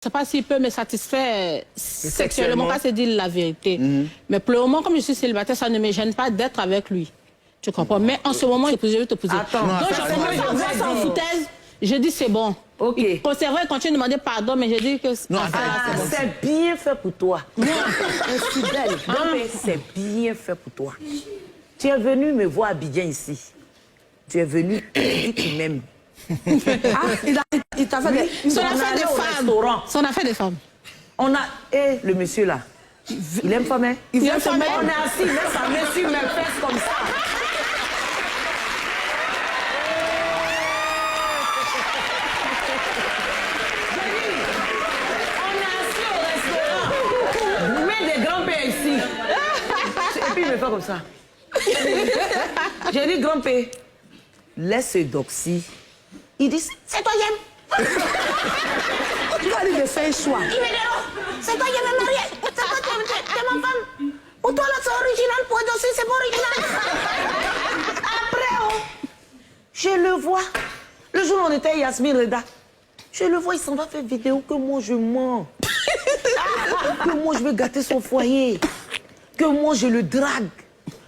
Je ne sais pas s'il peut me satisfaire sexuellement, pas se dire la vérité. Mais pour le moment, comme je suis célibataire, ça ne me gêne pas d'être avec lui. Tu comprends? Mais en ce moment, je vais te poser. Attends, donc, je commence à voir ça en foutaise. Je dis, c'est bon. Ok. C'est vrai, il continue de demander pardon, mais je dis que c'est bien fait pour toi. Non, infidèle. C'est bien fait pour toi. Tu es venu me voir à Abidjan ici. Tu es venu, tu dis que tu m'aimes. Il t'a fait des... Son affaire de femmes. Son affaire de femmes. On a... Et le monsieur là, il aime femme, hein? Il aime femme. On est assis, mais sa main sur mes fesses comme ça. On est assis au restaurant. Vous mettez des grands-pères ici. Et puis il me fait comme ça. J'ai dit grand-père, laisse ce doxy. Il dit, c'est toi j'aime. Tu vas lui faire un choix. Il me dit, c'est toi qui m'aimes marié. C'est toi qui es ma femme. Ou toi là c'est original pour doxy, c'est pas original. Après, oh, je le vois. Le jour où on était à Yasmine Reda, je le vois, il s'en va faire vidéo que moi je mens. Que moi je veux gâter son foyer. Que moi je le drague.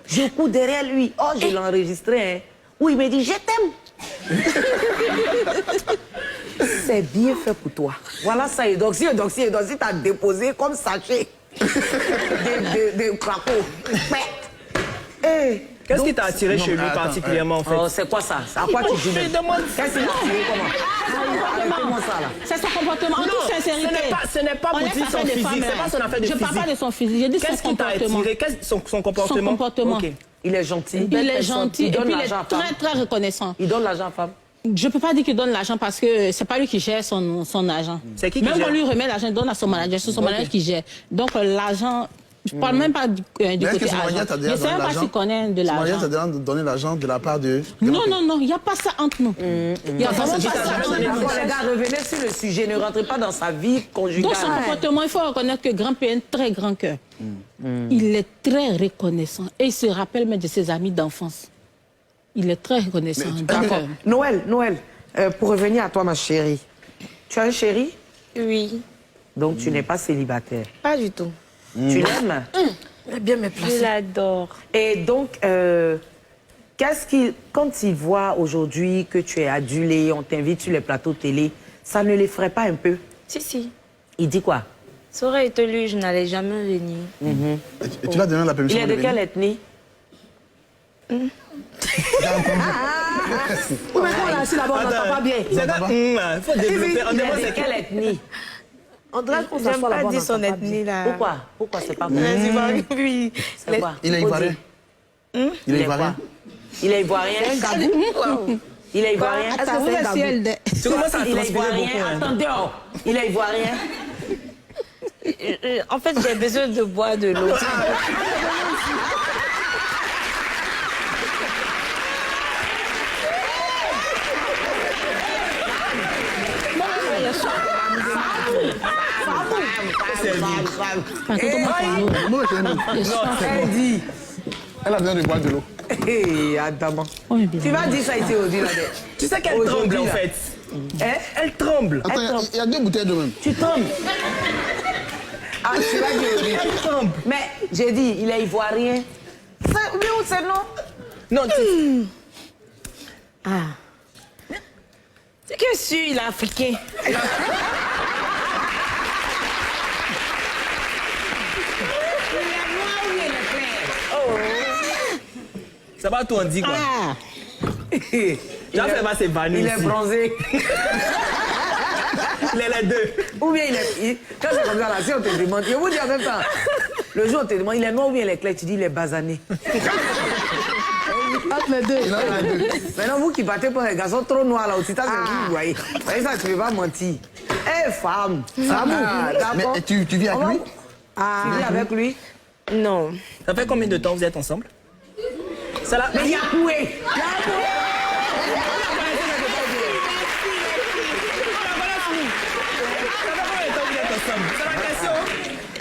Je cours derrière lui. Oh, je l'ai enregistré, hein. Où il me dit, je t'aime. C'est bien fait pour toi. Voilà ça, et donc si t'as déposé comme sachet de crapauds. Qu'est-ce qui t'a attiré chez lui particulièrement, en fait? Oh, c'est quoi ça? À quoi tu joues? Qu'est-ce qui t'a attiré comment? C'est son comportement. En toute sincérité. Ce n'est pas pour dire son physique, c'est pas son affaire de physique. Je parle pas de son physique, je dis son comportement. Qu'est-ce qui t'a attiré? Son comportement? Son comportement. Okay. Il est gentil. Il est gentil et puis il est très, très reconnaissant. Il donne l'argent à femme? Je ne peux pas dire qu'il donne l'argent parce que c'est pas lui qui gère son argent. C'est qui même gère? on lui remet l'argent, il donne à son manager, c'est son manager qui gère. Donc l'argent, je ne parle même pas du côté argent. Je ne sais même pas s'il connaît de l'argent. Son manager t'a déjà donné l'argent de la part de... Non, il n'y a pas ça entre nous. Il n'y a vraiment pas ça entre nous. Les gars, revenez sur le sujet, ne rentrez pas dans sa vie conjugale. Dans son comportement, il faut reconnaître que Grand P a un très grand cœur. Il est très reconnaissant et il se rappelle même de ses amis d'enfance. Il est très reconnaissant. Noël, pour revenir à toi, ma chérie. Tu as un chéri? Oui. Donc tu n'es pas célibataire? Pas du tout. Tu l'aimes? Il est bien me placer. Je l'adore. Et donc, quand il voit aujourd'hui que tu es adulée, on t'invite sur les plateaux télé, ça ne l'effraie pas un peu? Si. Il dit quoi? Ça aurait été lui, je n'allais jamais venir. Et tu l'as donné la permission de venir? Il est de quelle ethnie? Mais on est assis là-bas, on n'entend pas bien. Il faut développer. Il est de quelle ethnie? On dirait qu'on s'assoit là-bas, on n'entend son ethnie là. Pourquoi c'est pas bon? Oui. C'est quoi? Il est ivoirien. Il est ivoirien. Il est ivoirien. Il est ivoirien. Est-ce que vous êtes ciel? Tu commences à transpirer beaucoup. Attendez, il est ivoirien. En fait, j'ai besoin de boire de l'eau. Elle dit. Elle a besoin de boire de l'eau. Hé, Adama. Tu vas dire ça ici aujourd'hui, là. Tu sais qu'elle tremble, en fait. Elle tremble. Attends, il y a 2 bouteilles d'eau même. Tu trembles. Ah, tu vas dire aujourd'hui. Elle tremble. Mais j'ai dit, il est ivoirien. Oui ou c'est non? Non, tu... C'est que sûr, il est africain. Ça va tout en dire, quoi. Jean-Philippe va s'évanouir. Il est bronzé. Il est les deux. Ou bien il est... Quand c'est comme ça, là, si on te demande... Je vous dis en même temps, le jour où on te demande, il est noir ou bien il est clair, tu dis il est basané. Entre les deux. Il a les deux. Maintenant, vous qui battez pour les garçons trop noirs là, au Tita, vous voyez. Ça, tu ne peux pas mentir. Eh, femme. Mais tu vis avec lui? Tu vis avec lui? Non. Ça fait combien de temps vous êtes ensemble? Ça là... Mais il y a coué.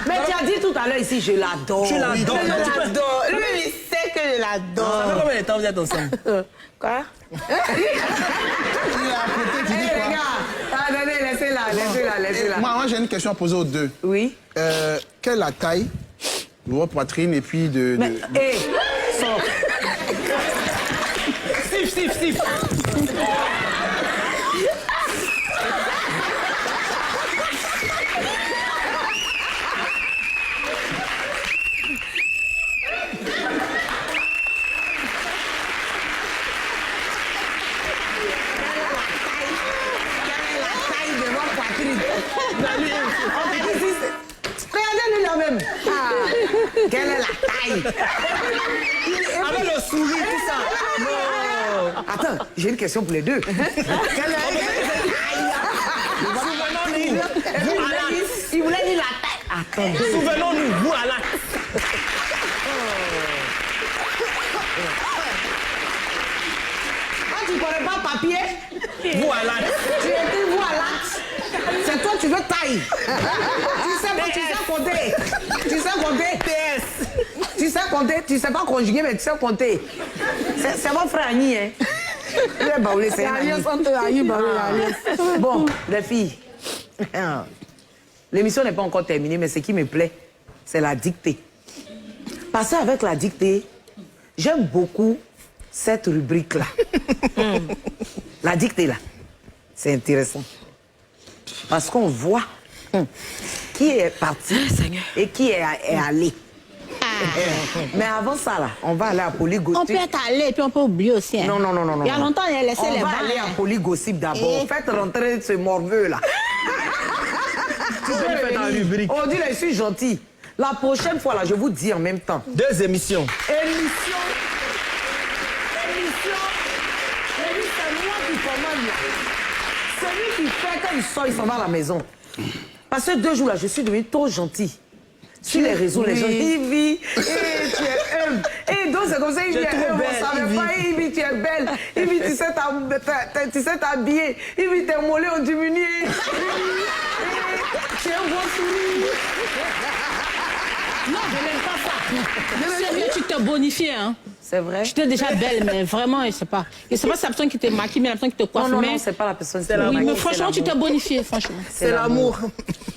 Mais tu as dit tout à l'heure ici, je l'adore. Tu l'adores. Je l'adore. Lui, il sait que je l'adore. Ça fait combien de temps vous êtes ensemble? Quoi? Il est à côté, tu dis les quoi? gars, attendez, laissez-la. Moi, j'ai une question à poser aux deux. Oui. Quelle est la taille de votre poitrine et puis de... Mais, hé, sors. Sif. Regardez-lui là même. Quelle est la taille? Avec le sourire, tout ça. Non. Attends, j'ai une question pour les deux. Quelle est la taille? Souvenons-nous, vous à l'acte. Il voulait dire la taille. Attends. Souvenons-nous, vous à l'acte. Quand tu ne connais pas papier, Vous à l'acte. tu écris vous à l'acte. C'est toi, tu veux taille. Tu sais compter. Tu sais compter. TS. Tu sais compter. Tu sais pas conjuguer, mais tu sais compter. C'est mon frère Agni, hein. Il est baoulé, c'est un Agni. Bon, les filles. L'émission n'est pas encore terminée, mais ce qui me plaît, c'est la dictée. Parce qu'avec la dictée, j'aime beaucoup cette rubrique-là. La dictée, là, c'est intéressant. Parce qu'on voit qui est parti et qui est allé. Mais avant ça, là, on va aller à Polygossip. On peut être allé et puis on peut oublier aussi. Hein. Non. Il y a longtemps, il a laissé les On va balles. aller à Polygossip d'abord. Faites rentrer ce morveux, là. Tu peux faire venir. dans la rubrique. On dit, là, je suis gentil. La prochaine fois, là, je vous dis en même temps. 2 émissions. Émission. C'est moi qui commande, là. Celui qui fait, quand il sort, il s'en va à la maison. Parce que 2 jours, là, je suis devenue trop gentil. Sur les réseaux, les gens, Ivy, tu es humble. Et donc, c'est comme ça, Ivy est humble, on savait pas, Ivy, tu es belle. Ivy, tu sais t'habiller. Ivy, tes mollets ont diminué. Tu es un beau sourire. Non, je n'aime pas ça. Sérieux, tu t'es bonifié, hein. C'est vrai? Tu étais déjà belle, mais vraiment, je sais pas. Et c'est pas la personne qui te maquille, mais la personne qui te coiffe. Non, mais... c'est pas la personne. C'est la Oui, maquille, mais franchement, tu t'es bonifié, franchement. C'est l'amour.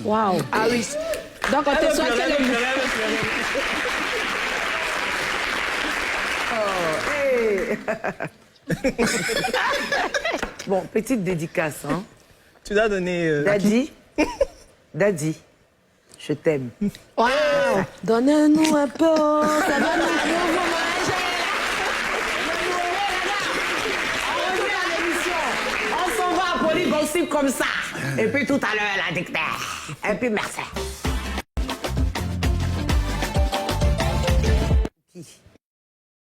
Waouh. Ah oui. Donc, on te souhaite Elle le veut pleurer. Bon, petite dédicace, hein. Tu dois donner... Daddy, je t'aime. Waouh. Donne-nous un peu. Ça va On s'en va à Polygossip comme ça. Et puis tout à l'heure, la dictée. Et puis merci.